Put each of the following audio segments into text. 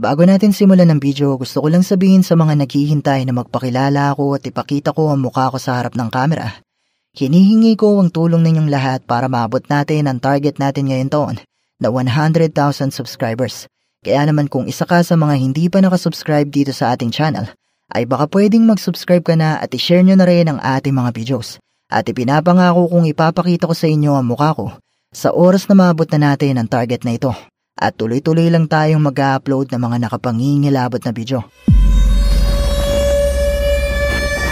Bago natin simulan ng video, gusto ko lang sabihin sa mga naghihintay na magpakilala ako at ipakita ko ang mukha ko sa harap ng camera. Hinihingi ko ang tulong ninyong lahat para maabot natin ang target natin ngayon taon na 100,000 subscribers. Kaya naman kung isa ka sa mga hindi pa nakasubscribe dito sa ating channel, ay baka pwedeng mag-subscribe ka na at i-share nyo na rin ang ating mga videos. At ipinapangako kong ipapakita ko sa inyo ang mukha ko sa oras na maabot na natin ang target na ito. At tuloy-tuloy lang tayong mag-upload ng mga nakapangingilabot na video.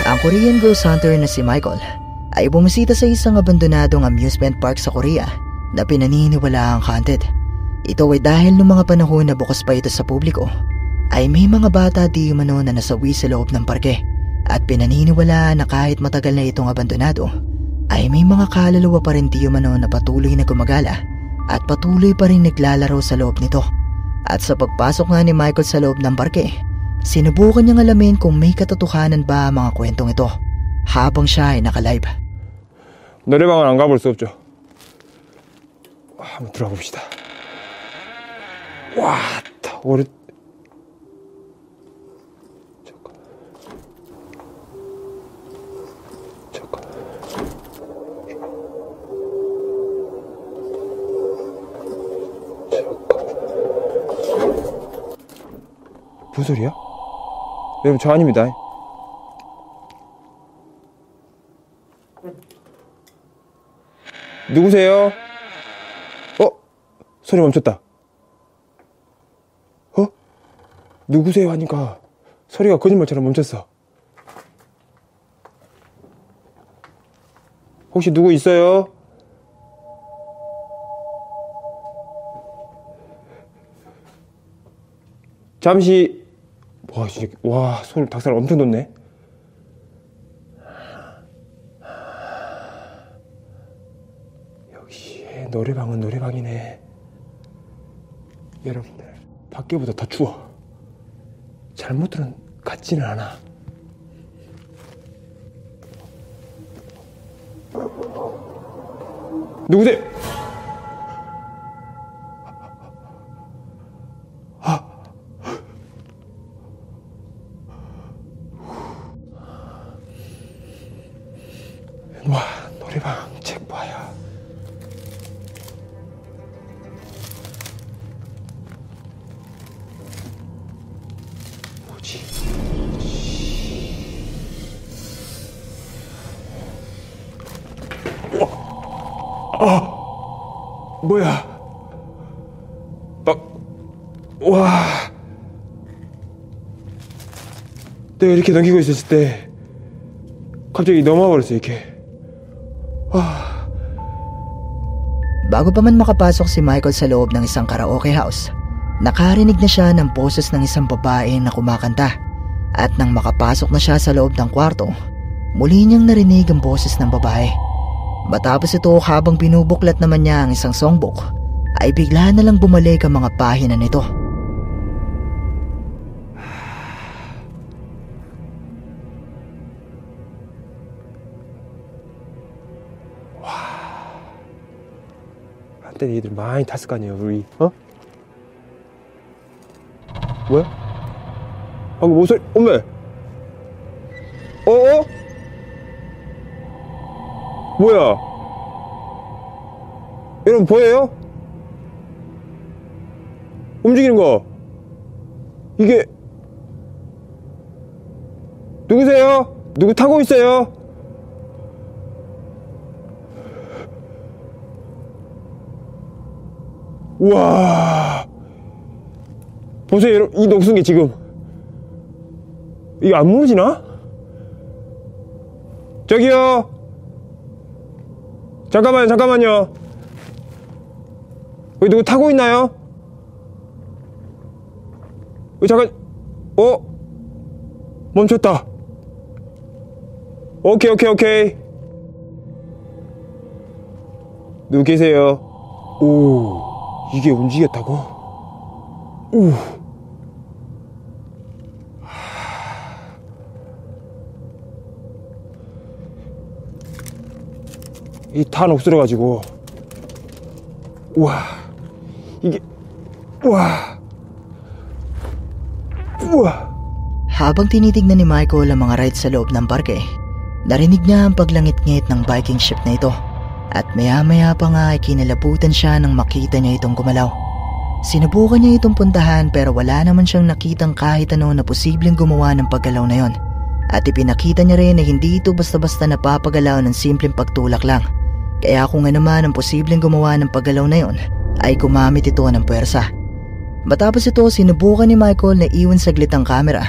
Ang Korean ghost hunter na si Michael ay bumisita sa isang abandonadong amusement park sa Korea na pinaniniwalaang haunted. Ito ay dahil noong mga panahon na bukas pa ito sa publiko, ay may mga bata di umano na nasawi sa loob ng parke at pinaniniwalaan na kahit matagal na itong abandonado, ay may mga kaluluwa pa rin di umano na patuloy na gumagala at patuloy pa rin naglalaro sa loob nito. At sa pagpasok nga ni Michael sa loob ng parke, sinubukan niyang alamin kung may katotohanan ba ang mga kwentong ito habang siya ay nakalive. 노래방은 안 가볼 수 없죠. 한번 들어가 봅시다. 와, 오래. 잠깐. 무슨 소리야? 여러분, 저 아닙니다. 누구세요? 소리 멈췄다. 누구세요 하니까 소리가 거짓말처럼 멈췄어. 혹시 누구 있어요? 잠시. 와, 소리 닭살 엄청 돋네. 역시 노래방은 노래방이네. 여러분들, 밖에보다 더 추워. 잘못 들은 같지는 않아. 누구세요? 와, 노래방 책 봐야. 뭐지? 뭐야? 와. 내가 이렇게 넘기고 있었을 때 갑자기 넘어버렸어, 이렇게. Bago pa man makapasok si Michael sa loob ng isang karaoke house, nakarinig na siya ng boses ng isang babae na kumakanta. At nang makapasok na siya sa loob ng kwarto, muli niyang narinig ang boses ng babae. Matapos ito, habang binubuklat naman niya ang isang songbook, ay bigla na lang bumalik ang mga pahina nito. 한때 얘들 많이 탔을 거 아니에요, 우리. 뭐야? 방금 뭔 소리? 엄마! 뭐야? 여러분 보여요? 움직이는 거. 이게 누구세요? 누구 타고 있어요? 우와, 보세요 여러분, 이 녹슨 게 지금 이거 안 무너지나? 저기요, 잠깐만요. 여기 누구 타고 있나요? 여기 잠깐. 멈췄다. 오케이. 누구 계세요? 오, 이게 움직였다고? 오. 이 다 녹슬어가지고. 우와, 이게, 우와. 우와. Habang tinitignan ni Michael ang mga rides sa loob ng parke, narinig niya ang paglangit-ngit ng Viking ship na ito at maya-maya pa nga ay kinalabutan siya nang makita niya itong gumalaw. Sinubukan niya itong puntahan pero wala naman siyang nakitang kahit ano na posibleng gumawa ng paggalaw na yon. At ipinakita niya rin na hindi ito basta-basta napapagalaw ng simpleng pagtulak lang. Kaya kung ano man ang posibleng gumawa ng paggalaw na yon, ay gumamit ito ng puwersa. Matapos ito, sinubukan ni Michael na iwan saglit ang camera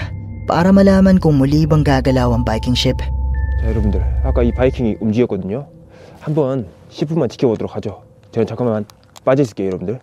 para malaman kung muli bang gagalaw ang Viking ship. 자, 여러분들, 아까 이 바이킹이 움직였거든요. 한번 10분만 지켜보도록 하죠. 저는 잠깐만 빠져 있을게요, 여러분들.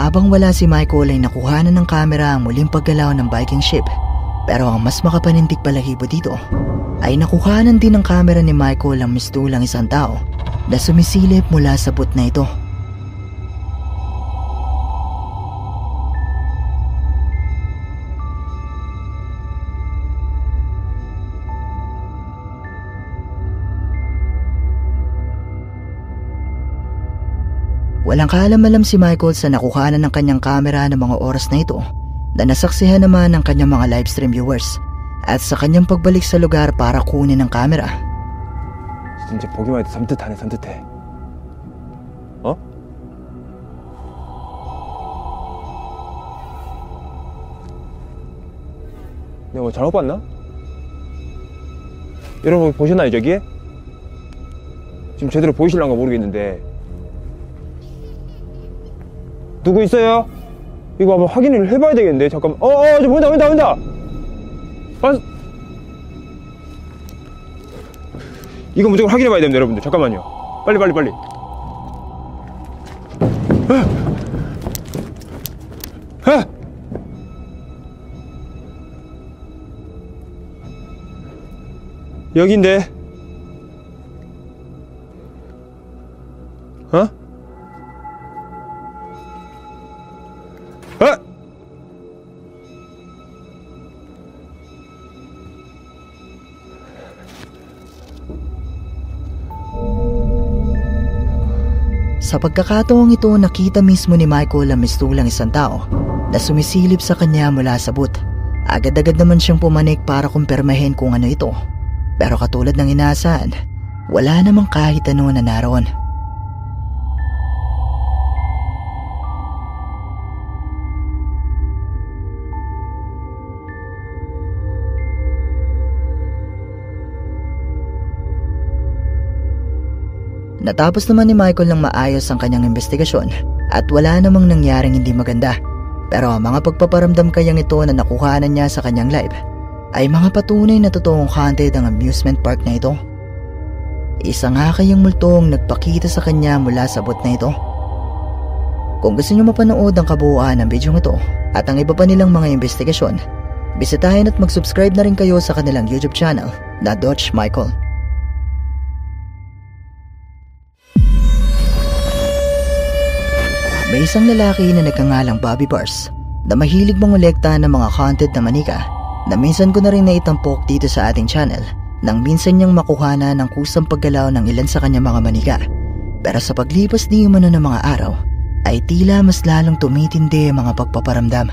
Habang wala si Michael ay nakuhanan ng kamera ang muling paggalaw ng Viking ship. Pero ang mas makapanindig balahibo dito ay nakuhanan din ng kamera ni Michael ang mistulang isang tao na sumisilip mula sa put na ito. Walang kaalam-alam si Michael sa nakuhanan ng kanyang kamera ng mga oras na ito na nasaksihan naman ng kanyang mga livestream viewers at sa kanyang pagbalik sa lugar para kunin ang kamera. 진짜 보기만 해도 섬뜩하네, 섬뜩해. 어? 내가 뭐 잘못 봤나? 여러분 보셨나요, 저기? 지금 제대로 보이실란가 모르겠는데 누구 있어요? 이거 한번 확인을 해봐야 되겠는데. 잠깐만. 저 보인다. 이거 무조건 확인해봐야 됩니다, 여러분들. 잠깐만요. 빨리. 여긴데. Sa pagkakataong ito, nakita mismo ni Michael ang mistulang isang tao na sumisilip sa kanya mula sa boot. Agad-agad naman siyang pumanik para kumpirmahin kung ano ito. Pero katulad ng inaasahan, wala namang kahit ano na naroon. Natapos naman ni Michael ng maayos ang kanyang investigasyon at wala namang nangyaring hindi maganda. Pero ang mga pagpaparamdam kayang ito na nakuhanan niya sa kanyang live ay mga patunay na totoong haunted ang amusement park na ito. Isa nga kayang multong nagpakita sa kanya mula sa bot na ito. Kung gusto niyo mapanood ang kabuuan ng video ito at ang iba pa nilang mga investigasyon, bisitahin at mag-subscribe na rin kayo sa kanilang YouTube channel na Dutch Michael. May isang lalaki na nagkangalang Bobby Bars na mahilig mangolekta ng mga haunted na manika na minsan ko na rin naitampok dito sa ating channel nang minsan niyang makuhana ng kusang paggalaw ng ilan sa kanyang mga manika. Pero sa paglipas di umano ng mga araw ay tila mas lalong tumitindi ang mga pagpaparamdam.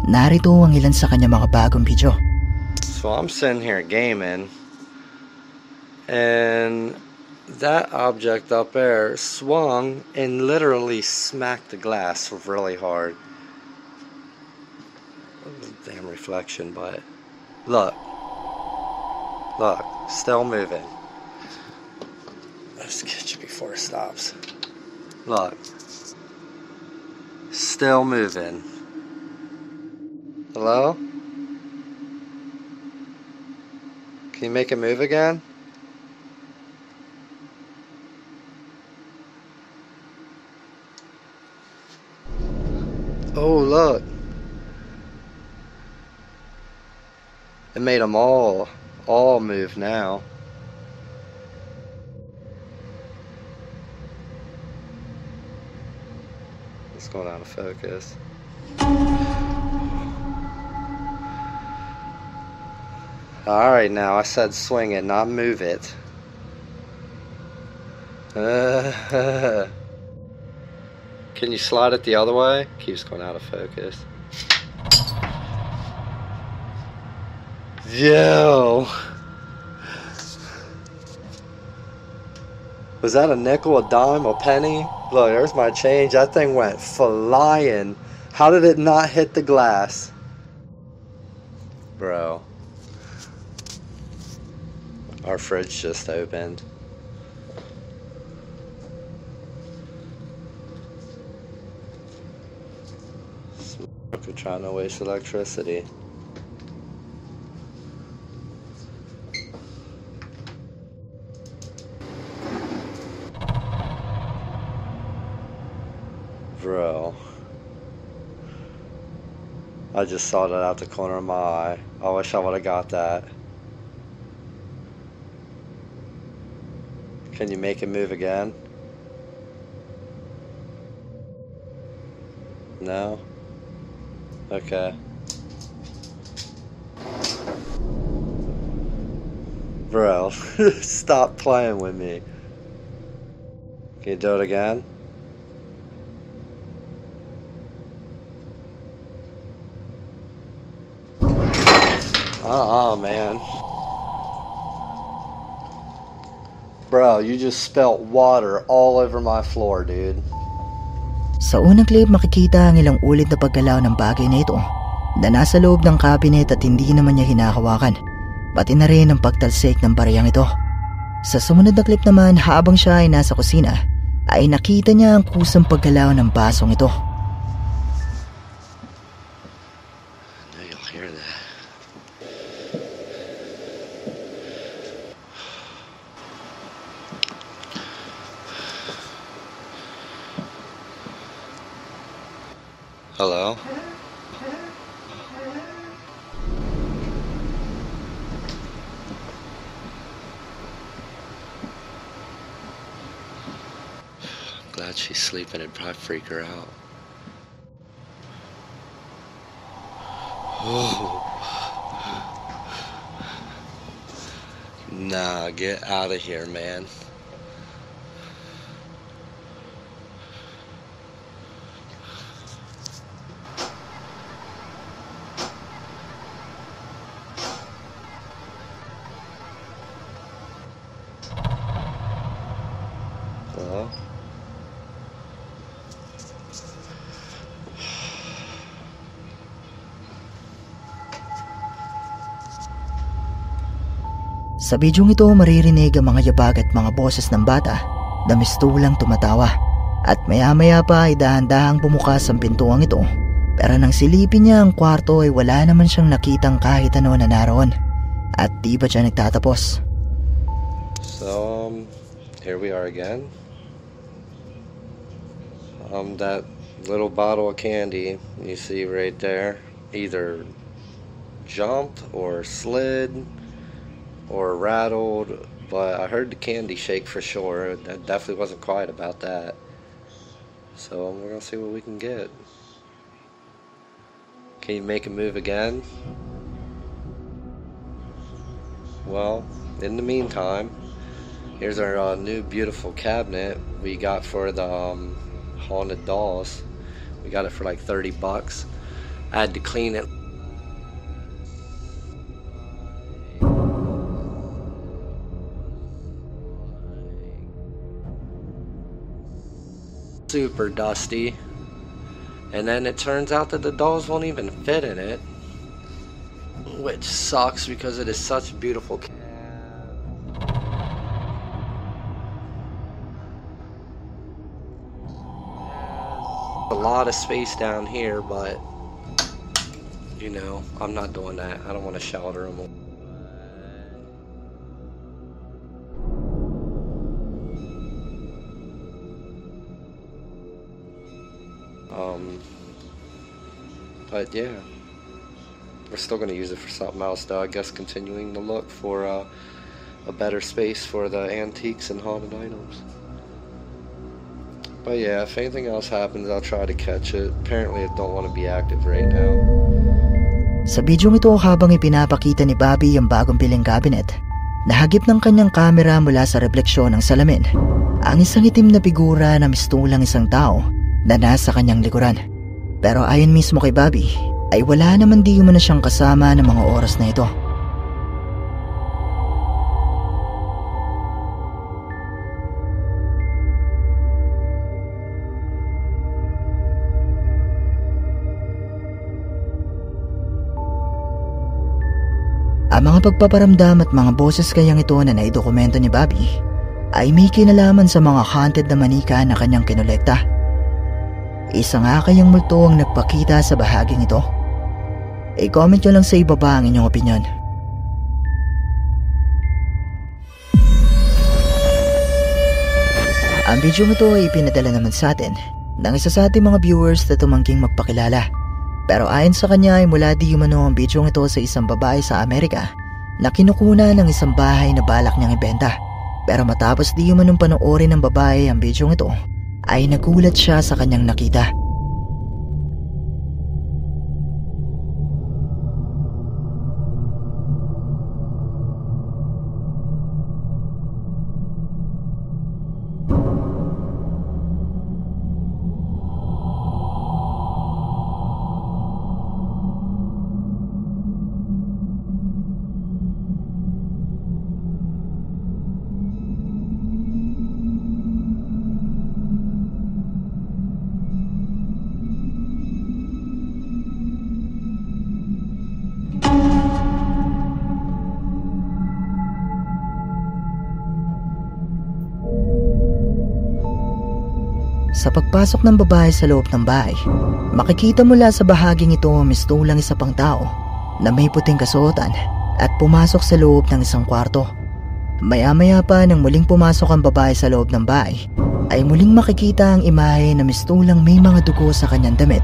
Narito ang ilan sa kanya mga bagong video. So I'm sitting here gaming, and that object up there swung and literally smacked the glass really hard. Damn reflection, but look, still moving. Let's catch it before it stops. Look, still moving. Hello? Can you make it move again? Oh, look. It made them all move now. It's going out of focus. Alright, now I said swing it, not move it. Can you slide it the other way? Keeps going out of focus. Yo! Was that a nickel, a dime, a penny? Look, there's my change. That thing went flying. How did it not hit the glass? Bro. Our fridge just opened. We're trying to waste electricity. Bro. I just saw that out the corner of my eye. I wish I would have got that. Can you make it move again? No? Okay. Bro, stop playing with me. Can you do it again? Man. Bro, you just spilt water all over my floor, dude. Sa unang clip makikita ang ilang ulit na paggalaw ng bagay na ito na nasa loob ng cabinet at hindi naman niya hinahawakan, pati na rin ang pagtalsik ng bariyang ito. Sa sumunod na clip naman, habang siya ay nasa kusina, ay nakita niya ang kusang paggalaw ng basong ito. I know you'll hear that. Hello? I'm glad she's sleeping. It'd probably freak her out. Oh. Nah, get out of here, man. Hello? Sa bidyong ito maririnig ang mga yabag at mga boses ng bata na mistulang tumatawa, at maya-maya pa ay dahan-dahang bumukas ang pintuang ito, pero nang silipin niya ang kwarto ay wala naman siyang nakitang kahit ano na naroon, at di ba siya nagtatapos. So, here we are again. That little bottle of candy you see right there either jumped or slid or rattled, but I heard the candy shake for sure. That definitely wasn't quiet about that. So we're gonna see what we can get. Can you make it move again? Well, in the meantime, here's our new beautiful cabinet we got for the haunted dolls. We got it for like $30. I had to clean it. Super dusty. And then it turns out that the dolls won't even fit in it, which sucks because it is such a beautiful cat. A lot of space down here, but you know, I'm not doing that. I don't want to shelter them. But yeah, we're still going to use it for something else though. I guess continuing to look for a better space for the antiques and haunted items. But yeah, if anything else happens, I'll try to catch it. Apparently it don't want to be active right now. Sa bidyong ito, habang ipinapakita ni Bobby ang bagong piling cabinet, nahagip ng kanyang kamera mula sa refleksyon ng salamin ang isang itim na figura na mistulang isang tao na nasa kanyang likuran. Pero ayon mismo kay Bobby, ay wala naman di umano siyang kasama ng mga oras na ito. Ang mga pagpaparamdam at mga boses kayang ito na naidokumento ni Bobby ay may kinalaman sa mga haunted na manika na kanyang kinolekta. Isa nga kayang multo ang nagpakita sa bahaging ito. I-comment nyo lang sa ibaba ang inyong opinyon. Ang video ito ay ipinadala naman sa atin ng isa sa ating mga viewers na tumangking magpakilala. Pero ayon sa kanya ay mula di umano ang video ito sa isang babae sa Amerika na kinukuna ng isang bahay na balak niyang ibenta. Pero matapos di umanong panoorin ng babae ang video ito, ay nagulat siya sa kanyang nakita. Sa pagpasok ng babae sa loob ng bahay, makikita mula sa bahaging ito mistulang isa pang tao na may puting kasuotan at pumasok sa loob ng isang kwarto. Maya-maya pa nang muling pumasok ang babae sa loob ng bahay, ay muling makikita ang imahe na mistulang may mga dugo sa kanyang damit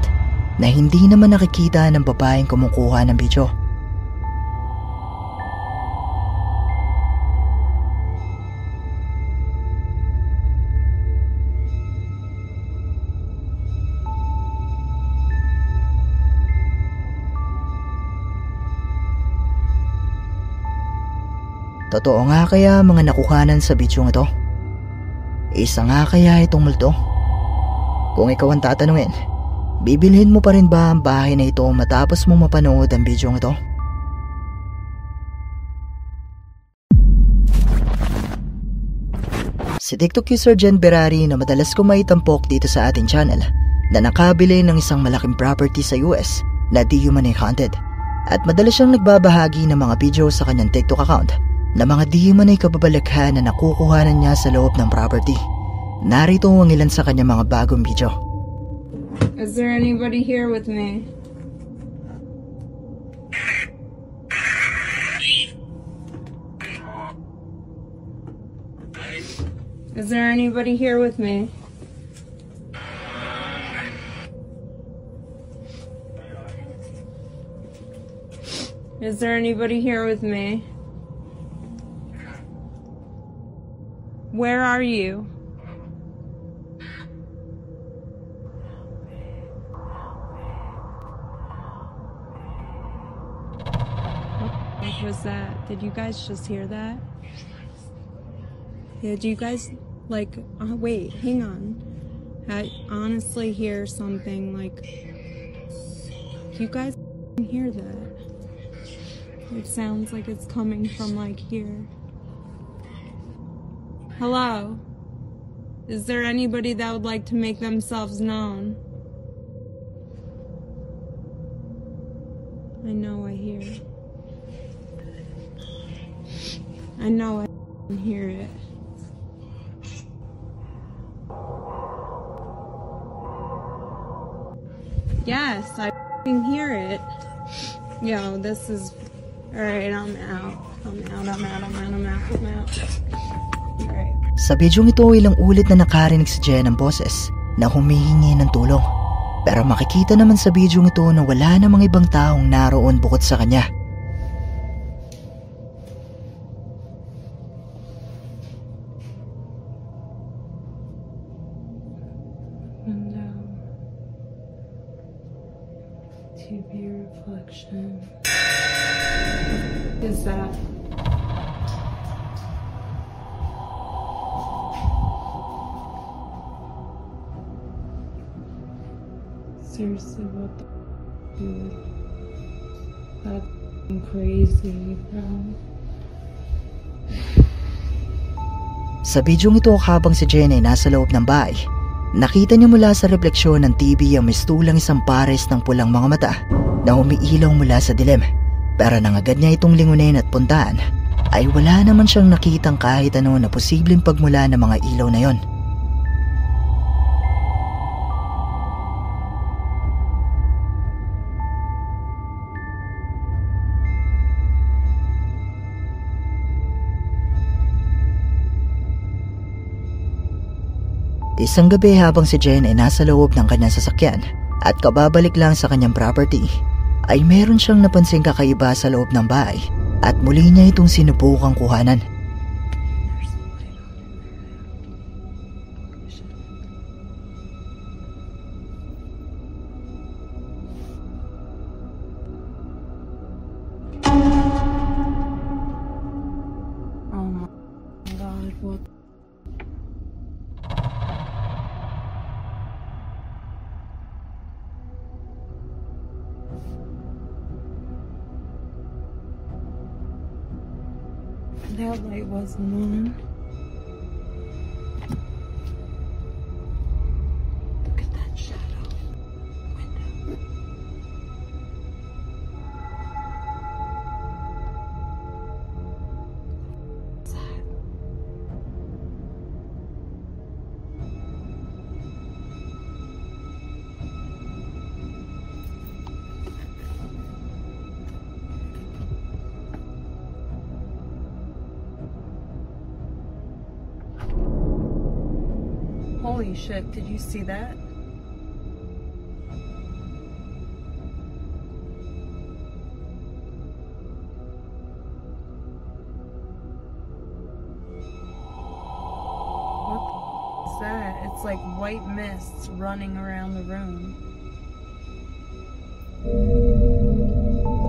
na hindi naman nakikita ng babaeng kumukuha ng video. Totoo nga kaya mga nakuhanan sa bidyong ito? Isa nga kaya itong multo? Kung ikaw ang tatanungin, bibilhin mo pa rin ba ang bahay na ito matapos mong mapanood ang bidyong ito? Si TikTok user Jen Berari na madalas ko maitampok dito sa ating channel na nakabili ng isang malaking property sa US na di humanly haunted at madalas siyang nagbabahagi ng mga video sa kanyang TikTok account na mga di man ay kababalaghan na nakukuhanan niya sa loob ng property. Narito ang ilan sa kanyang mga bagong video. Is there anybody here with me? Is there anybody here with me? Is there anybody here with me? Where are you? What was that? Did you guys just hear that? Yeah, do you guys like wait, hang on. I honestly hear something like You guys can hear that. It sounds like it's coming from like here. Hello? Is there anybody that would like to make themselves known? I know I hear it. I know I can hear it. Yes, I can hear it. Yo, this is... Alright, I'm out. Alright. Sa bidyong ito, ilang ulit na nakarinig si Jen ng boses na humihingi ng tulong. Pero makikita naman sa bidyong ito na wala namang ibang taong naroon bukod sa kanya. TV reflection. What is that? Seriously, what the dude? That's crazy, bro. Sa bidyong ito, habang si Jen ay nasa loob ng bahay, nakita niya mula sa refleksyon ng TV ang mistulang isang pares ng pulang mga mata na umiilaw mula sa dilim. Pero nang agad niya itong lingunin at puntaan, ay wala naman siyang nakitang kahit ano na posibleng pagmula ng mga ilaw na yon. Isang gabi habang si Jen ay nasa loob ng kanyang sasakyan at kababalik lang sa kanyang property, ay meron siyang napansing kakaiba sa loob ng bahay at muli niya itong sinubukang kuhanan. Oh my god, what? That light wasn't on. Look at that shadow. Window. What's that? Holy shit, did you see that? What is that? It's like white mists running around the room.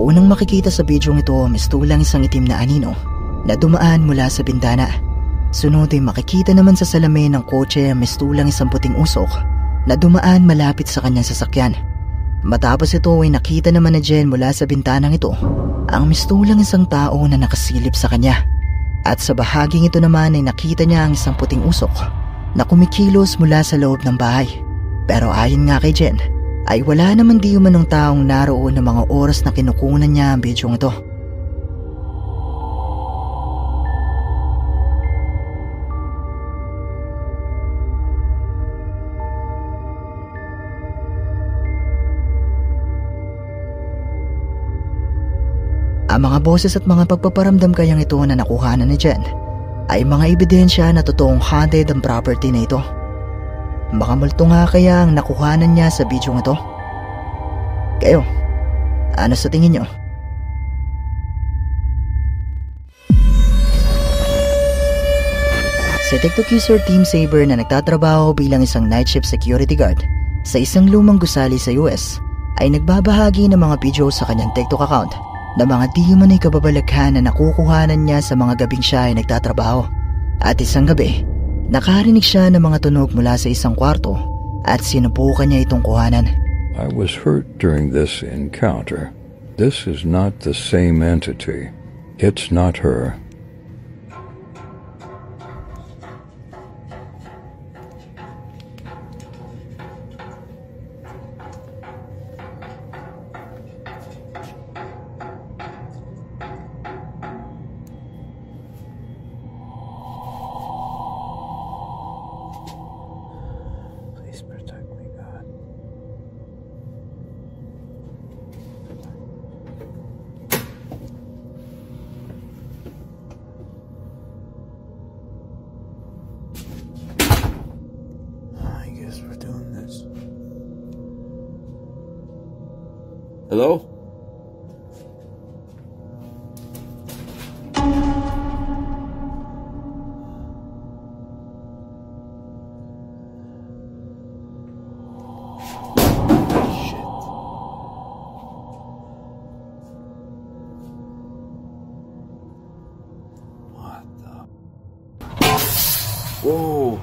Unang makikita sa bidyong ito, mistulang isang itim na anino na dumaan mula sa bintana. Sunod ay makikita naman sa salamin ng kotse ang mistulang isang puting usok na dumaan malapit sa kanyang sasakyan. Matapos ito ay nakita naman na Jen mula sa bintanang ito ang mistulang isang tao na nakasilip sa kanya. At sa bahaging ito naman ay nakita niya ang isang puting usok na kumikilos mula sa loob ng bahay. Pero ayon nga kay Jen, ay wala naman di umanong taong naroon ng mga oras na kinukunan niya ang bidyong ito. Ang mga boses at mga pagpaparamdam kayang ito na nakuhanan ni Jen ay mga ebidensya na totoong haunted ang property na ito. Baka multo nga kaya ang nakuhanan niya sa bidyong ito. Kayo, ano sa tingin niyo? Si TikTok user Team Saber na nagtatrabaho bilang isang night shift security guard sa isang lumang gusali sa US ay nagbabahagi ng mga video sa kanyang TikTok account na mga di man ay kababalaghan na nakukuhanan niya sa mga gabing siya ay nagtatrabaho. At isang gabi, nakarinig siya ng mga tunog mula sa isang kwarto at sinubukan niya itong kuhanan. I was hurt during this encounter. This is not the same entity. It's not her. Please protect me, God. I guess we're doing this. Hello? Whoa.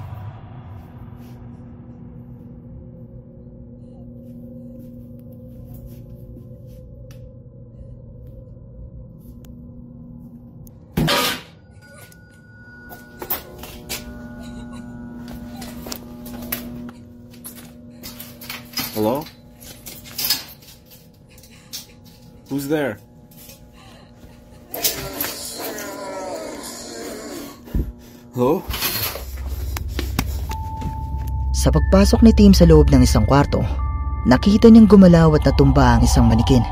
Hello? Who's there? Hello? Sa pagpasok ni Tim sa loob ng isang kwarto, nakita niyang gumalaw at natumba ang isang manikin.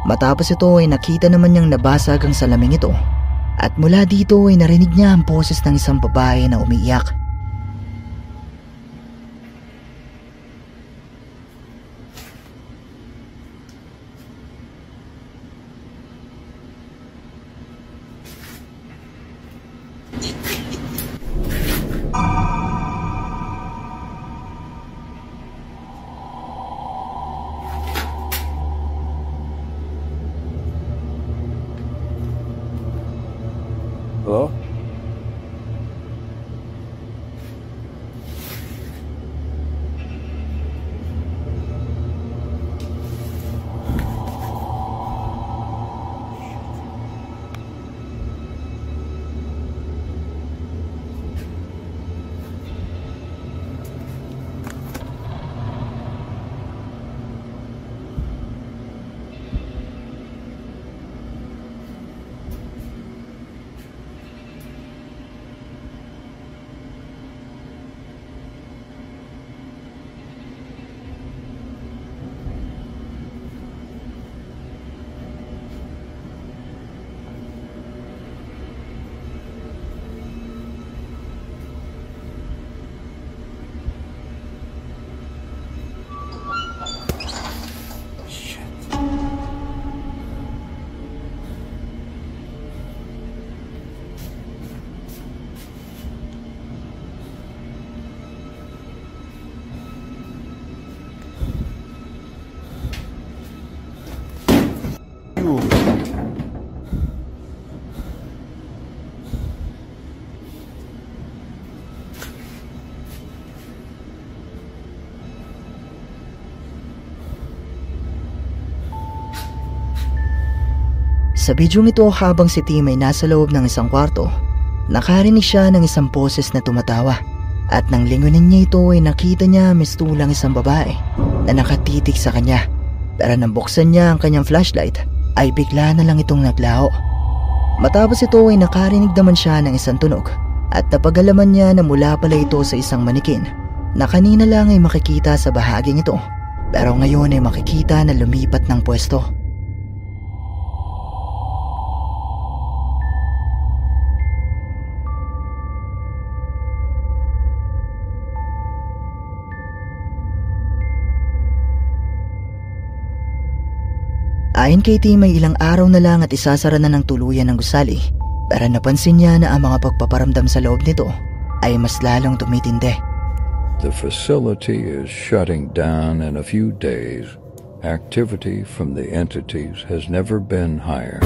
Matapos ito ay nakita naman niyang nabasag ang salaming ito at mula dito ay narinig niya ang boses ng isang babae na umiiyak. Hello? Sa bidyong ito habang si Tim ay nasa loob ng isang kwarto, nakarinig siya ng isang boses na tumatawa at nang lingunin niya ito ay nakita niya mistulang isang babae na nakatitig sa kanya. Pero nang buksan niya ang kanyang flashlight ay bigla na lang itong naglaho. Matapos ito ay nakarinig naman siya ng isang tunog at napag-alaman niya na mula pala ito sa isang manikin na kanina lang ay makikita sa bahaging ito pero ngayon ay makikita na lumipat ng pwesto. Ayon kay Tim ay ilang araw na lang at isasara na ng tuluyan ng gusali pero napansin niya na ang mga pagpaparamdam sa loob nito ay mas lalong tumitindi. The facility is shutting down in a few days. Activity from the entities has never been higher.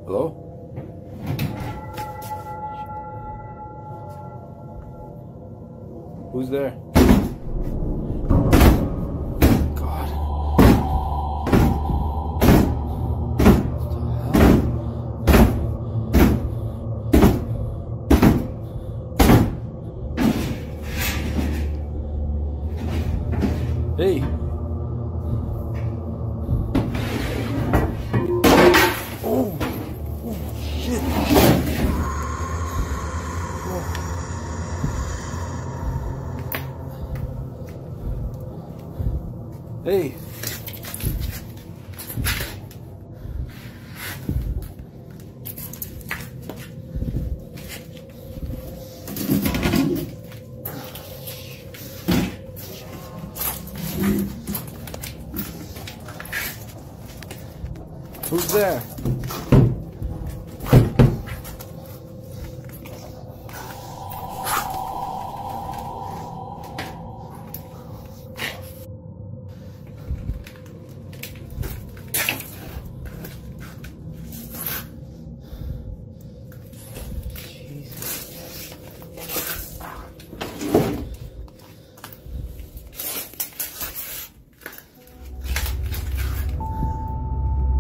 Hello? Who's there? God. Hey. Oh shit. Hey. Who's there?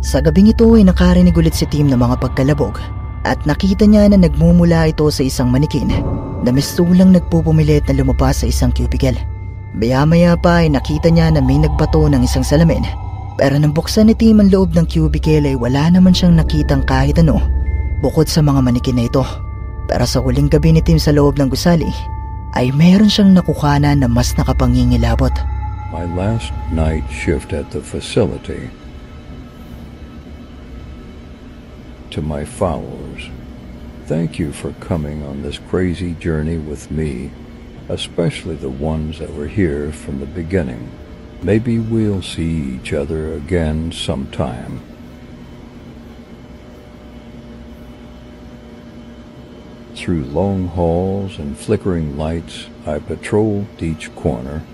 Sa gabing ito ay nakarinig ulit si Tim ng mga pagkalabog at nakita niya na nagmumula ito sa isang manikin na mistulang nagpupumilit na lumabas sa isang cubicle. Maya-maya pa ay nakita niya na may nagbato ng isang salamin, pero nang buksan ni Tim ang loob ng cubicle ay wala naman siyang nakitang kahit ano bukod sa mga manikin na ito. Pero sa huling gabi ni Tim sa loob ng gusali ay meron siyang nakuhanan na mas nakapangingilabot. My last night shift at the facility. To my followers, thank you for coming on this crazy journey with me, especially the ones that were here from the beginning. Maybe we'll see each other again sometime. Through long halls and flickering lights, I patrolled each corner,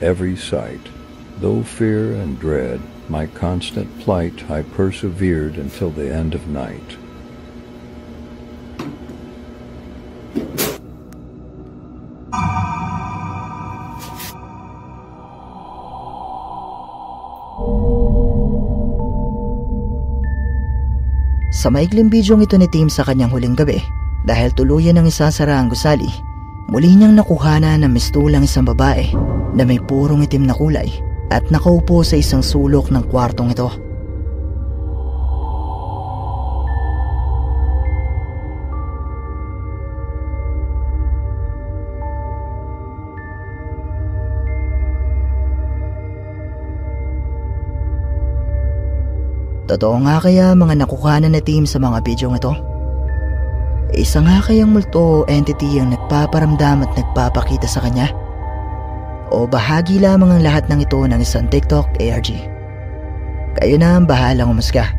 every sight. Though fear and dread my constant plight, I persevered until the end of night. Sa maikling bidyong ito ni Tim sa kanyang huling gabi, dahil tuluyan ng isasara ang gusali, muli niyang nakuhanan ng mistulang isang babae na may purong itim na kulay at nakaupo sa isang sulok ng kwartong ito. Totoo nga kaya mga nakuhanan na Tim sa mga bidyong ito? Isa nga kayang multo o entity ang nagpaparamdam at nagpapakita sa kanya? O bahagi lamang ang lahat ng ito ng isang TikTok ARG? Kayo na ang bahalang umusga.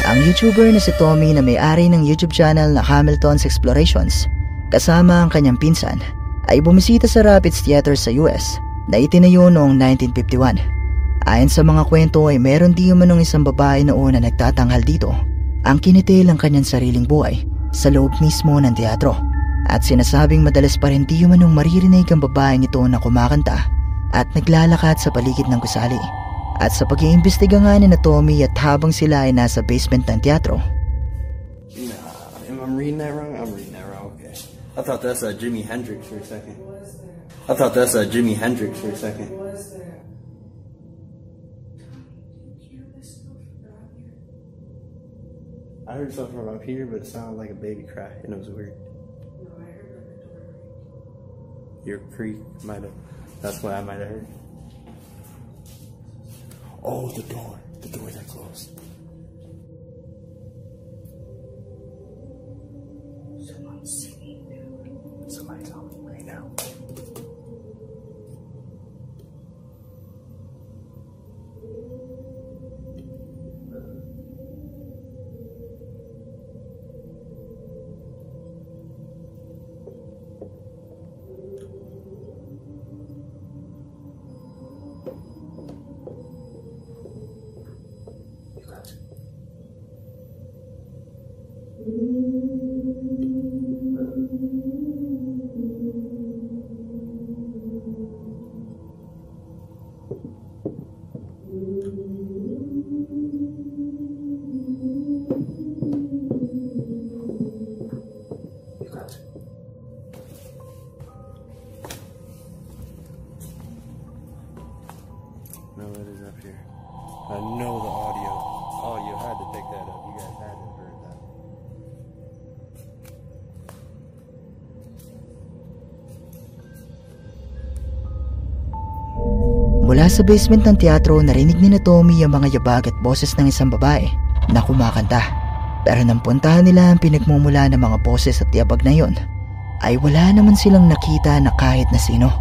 Ang YouTuber na si Tommy na may-ari ng YouTube channel na Hamilton's Explorations kasama ang kanyang pinsan ay bumisita sa Rapids Theater sa US na itinayo noong 1951. Ayon sa mga kwento ay meron di umanong isang babae noon na nagtatanghal dito ang kinitil ang kanyang sariling buhay sa loob mismo ng teatro, at sinasabing madalas pa rin di umanong maririnig ang babaeng ito na kumakanta at naglalakad sa paligid ng gusali. At sa pag-iimbestiga nga ni na Tommy at habang sila ay nasa basement ng teatro. Nah, am I reading that wrong? I'm reading that wrong, okay. I thought that's Jimi Hendrix for a second. I thought that's Jimi Hendrix for a second. I heard something from up here, but it sounded like a baby cry, and it was weird. No, I heard like the door creak. Your creak might have. That's what I might have heard. Oh, the door that closed. Someone's singing, dude. Somebody's on me right now. You guys. Oh, you had to pick that up. You guys had to have heard that. Mula sa basement ng teatro, narinig ni na Tommy ang mga yabag at boses ng isang babae na kumakanta. Pero nang puntahan nila ang pinagmumula ng mga boses at yabag na yon, ay wala naman silang nakita na kahit na sino.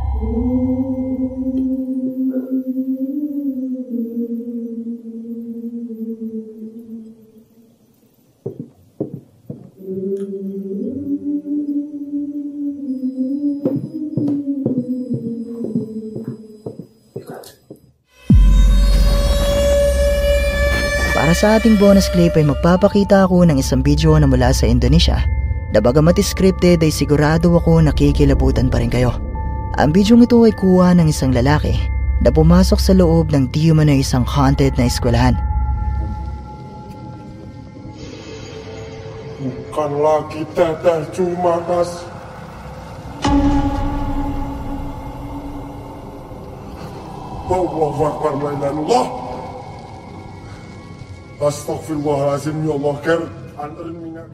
Para sa ating bonus clip ay magpapakita ako ng isang video na mula sa Indonesia na bagamat scripted ay sigurado ako nakikilabutan pa rin kayo. Ang video ito ay kuha ng isang lalaki na pumasok sa loob ng di umano isang haunted na eskwelahan. Bukanlah kita cuma kas. Allahu Akbar, la ilaha illallah. Astaghfirullahalazim, ya Allah, khair. Antarin minyak.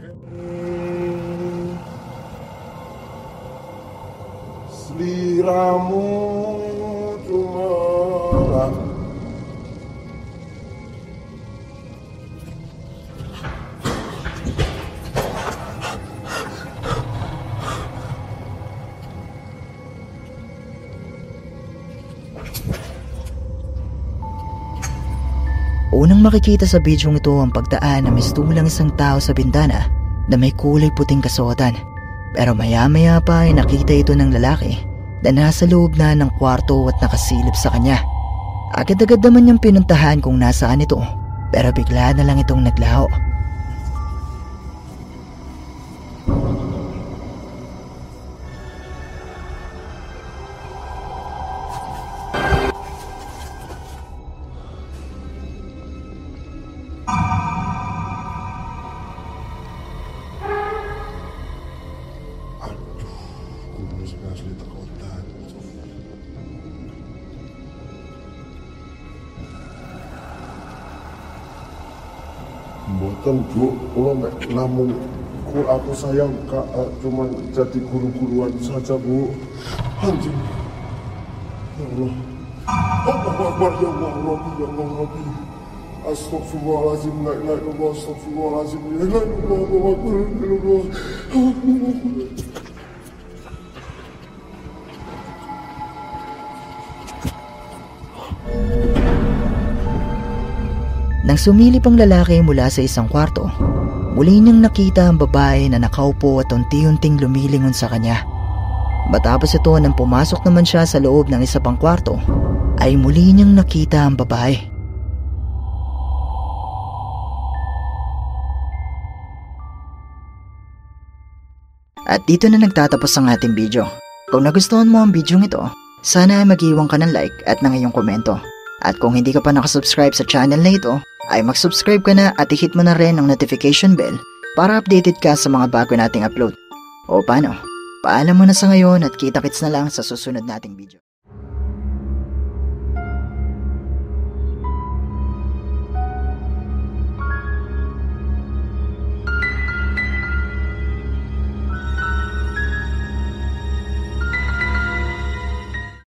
Seliramu cuma. Unang makikita sa bidyong ito ang pagdaan na mistulang isang tao sa bintana na may kulay puting kasuotan. Pero maya-maya pa ay nakita ito ng lalaki na nasa loob na ng kwarto at nakasilip sa kanya. Agad-agad naman niyang pinuntahan kung nasaan ito, pero bigla na lang itong naglaho. Buatan bu, kalau namun aku sayang kak cuma jadi guru-guruan saja bu. Anjing. Ya Allah. Allahu Akbar, ya Allah, Rabbi, ya Allah, Rabbi. Astaghfirullahalazim, la ilaha illallah, astaghfirullahalazim, la ilaha illallah, Allahu Akbar, ya Allah. Nang sumilip ang lalaki mula sa isang kwarto, muli niyang nakita ang babae na nakaupo at unti-unting lumilingon sa kanya. Matapos ito nang pumasok naman siya sa loob ng isa pang kwarto, ay muli niyang nakita ang babae. At dito na nagtatapos ang ating video. Kung nagustuhan mo ang video ito, sana ay mag-iwan ka ng like at ng iyong komento. At kung hindi ka pa nakasubscribe sa channel na ito, ay mag-subscribe ka na at i-hit mo na rin ang notification bell para updated ka sa mga bago nating upload. O paano? Paalam mo na sa ngayon at kita-kits na lang sa susunod nating video.